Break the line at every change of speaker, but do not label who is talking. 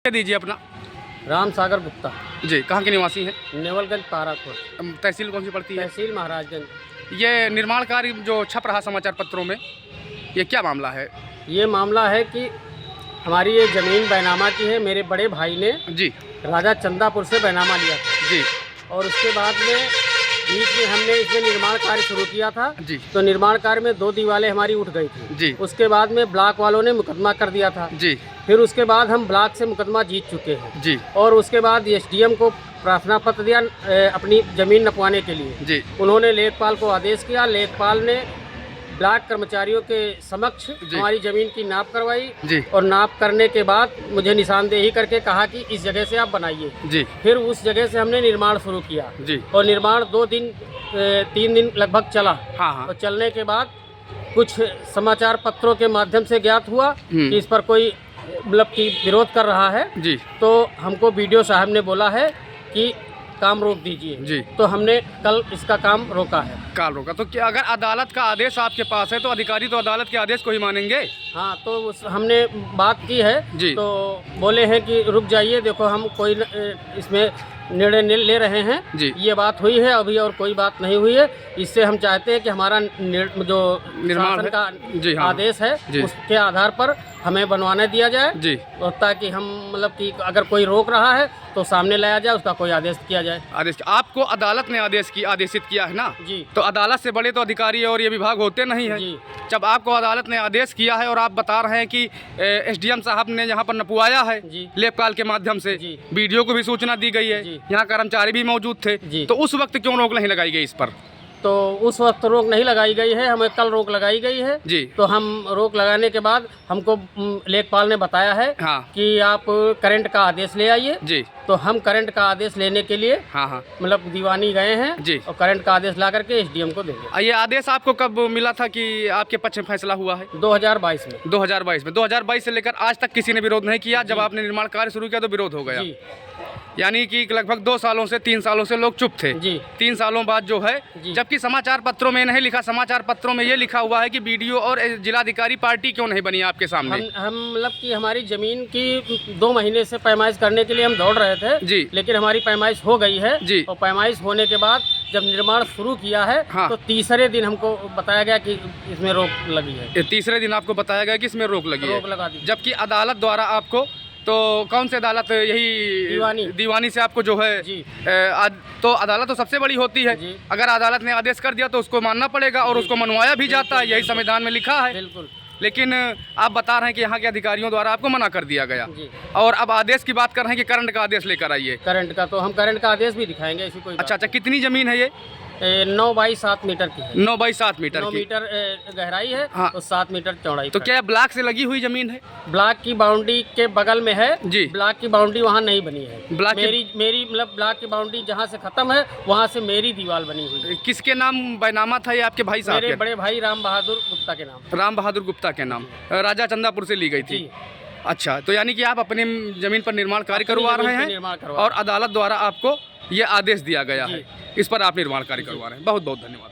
दीजिए अपना।
राम सागर गुप्ता,
जी, कहाँ के निवासी हैं?
नेवलगंज तारापुर,
तहसील कौन सी पड़ती है?
तहसील महाराजगंज।
ये निर्माण कार्य जो छप रहा समाचार पत्रों में, ये क्या मामला है?
ये मामला है कि हमारी ये ज़मीन बैनामा की है। मेरे बड़े भाई ने
जी
राजा चंदापुर से बैनामा लिया था
जी
और उसके बाद में बीच में हमने इसमें निर्माण कार्य शुरू किया था।
जी
तो निर्माण कार्य में 2 दीवारें हमारी उठ गई थी।
जी
उसके बाद में ब्लॉक वालों ने मुकदमा कर दिया था।
जी
फिर उसके बाद हम ब्लॉक से मुकदमा जीत चुके हैं
जी
और उसके बाद एसडीएम को प्रार्थना पत्र दिया अपनी ज़मीन नपवाने के लिए।
जी
उन्होंने लेखपाल को आदेश किया। लेखपाल ने ब्लॉक कर्मचारियों के समक्ष हमारी ज़मीन की नाप करवाई
जी
और नाप करने के बाद मुझे निशानदेही करके कहा कि इस जगह से आप बनाइए।
जी
फिर उस जगह से हमने निर्माण शुरू किया
जी।
और निर्माण 3 दिन लगभग चला।
हाँ हाँ
और चलने के बाद कुछ समाचार पत्रों के माध्यम से ज्ञात हुआ कि इस पर कोई मतलब कि विरोध कर रहा है।
जी
तो हमको बीडीओ साहब ने बोला है कि काम रोक दीजिए।
जी।
तो हमने कल इसका काम रोका है।
काल रोका। तो क्या अगर अदालत का आदेश आपके पास है तो अधिकारी तो अदालत के आदेश को ही मानेंगे?
हाँ, तो हमने बात की है
जी।
तो बोले हैं कि रुक जाइए, देखो हम कोई इसमें निर्णय ले रहे हैं।
जी।
ये बात हुई है अभी और कोई बात नहीं हुई है। इससे हम चाहते हैं कि हमारा जो
निर्माण
शासन
है।
का
जी हाँ।
आदेश है
जी।
उसके आधार पर हमें बनवाने दिया जाए
जी।
और ताकि हम मतलब कि अगर कोई रोक रहा है तो सामने लाया जाए, उसका कोई आदेश किया जाए।
आदेश आपको अदालत ने आदेशित किया है ना?
जी।
तो अदालत से बड़े तो अधिकारी और ये विभाग होते नहीं है।
जी।
जब आपको अदालत ने आदेश किया है और आप बता रहे हैं कि एसडीएम साहब ने यहाँ पर नपवाया है
जी।
लेखपाल के माध्यम से,
जी।
वीडियो को भी सूचना दी गई है,
जी।
यहाँ कर्मचारी भी मौजूद थे,
जी।
तो उस वक्त क्यों रोक नहीं लगाई गई इस पर?
तो उस वक्त रोक नहीं लगाई गई है, हमें कल रोक लगाई गई है।
जी।
तो हम रोक लगाने के बाद हमको लेखपाल ने बताया है
हाँ।
कि आप करंट का आदेश ले आइए।
जी।
तो हम करंट का आदेश लेने के लिए
हाँ हाँ
मतलब दीवानी गए हैं।
जी।
और करंट का आदेश ला करके एसडीएम को देंगे।
ये आदेश आपको कब मिला था कि आपके पक्ष में फैसला हुआ है?
2022 में।
2022 में। 2022 से लेकर आज तक किसी ने विरोध नहीं किया। जब आपने निर्माण कार्य शुरू किया तो विरोध हो गया।
जी।
यानी कि लगभग 2 सालों से 3 सालों से लोग चुप थे।
जी।
3 सालों बाद जो है,
जी।
जबकि समाचार पत्रों में नहीं लिखा, समाचार पत्रों में ये लिखा हुआ है कि बीडीओ और जिलाधिकारी पार्टी क्यों नहीं बनी आपके सामने?
हम मतलब कि हमारी ज़मीन की 2 महीने से पैमाइश करने के लिए हम दौड़ रहे थे।
जी।
लेकिन हमारी पैमाइश हो गई है।
जी।
और पैमाइश होने के बाद जब निर्माण शुरू किया है।
हाँ।
तो तीसरे दिन हमको बताया गया कि इसमें रोक लगी है।
ये तीसरे दिन आपको बताया गया कि इसमें रोक लगी है।
रोक लगा दी।
जबकि अदालत द्वारा आपको, तो कौन सी अदालत, यही दीवानी से आपको जो है
जी।
तो अदालत तो सबसे बड़ी होती है।
जी।
अगर अदालत ने आदेश कर दिया तो उसको मानना पड़ेगा और उसको मनवाया भी जाता है, यही संविधान में लिखा है।
बिल्कुल।
लेकिन आप बता रहे हैं कि यहाँ के अधिकारियों द्वारा आपको मना कर दिया गया।
जी।
और अब आदेश की बात कर रहे हैं कि करंट का आदेश लेकर आइए।
करंट का तो हम करंट का आदेश भी दिखाएंगे, ऐसी कोई
अच्छा, कितनी जमीन है ये?
9 बाई 7 मीटर की है।
9 बाई 7 मीटर
9
की।
मीटर गहराई है।
हाँ।
और 7 मीटर चौड़ाई।
तो क्या ब्लॉक से लगी हुई जमीन है?
ब्लॉक की बाउंड्री के बगल में है।
जी।
ब्लॉक की बाउंड्री वहाँ नहीं बनी है।
ब्लॉक
मेरी मतलब ब्लॉक की बाउंड्री जहाँ से खत्म है वहाँ से मेरी दीवार बनी हुई है।
किसके नाम बैनामा था ये? आपके भाई साहब
मेरे
के?
बड़े भाई राम बहादुर गुप्ता के नाम।
राम बहादुर गुप्ता के नाम, राजा चंदापुर से ली गई थी।
जी।
अच्छा, तो यानी कि आप अपनी जमीन पर निर्माण कार्य करवा रहे हैं
निर्माण करवा
और अदालत द्वारा आपको ये आदेश दिया गया
जी।
है, इस पर आप निर्माण कार्य करवा रहे हैं। बहुत बहुत धन्यवाद।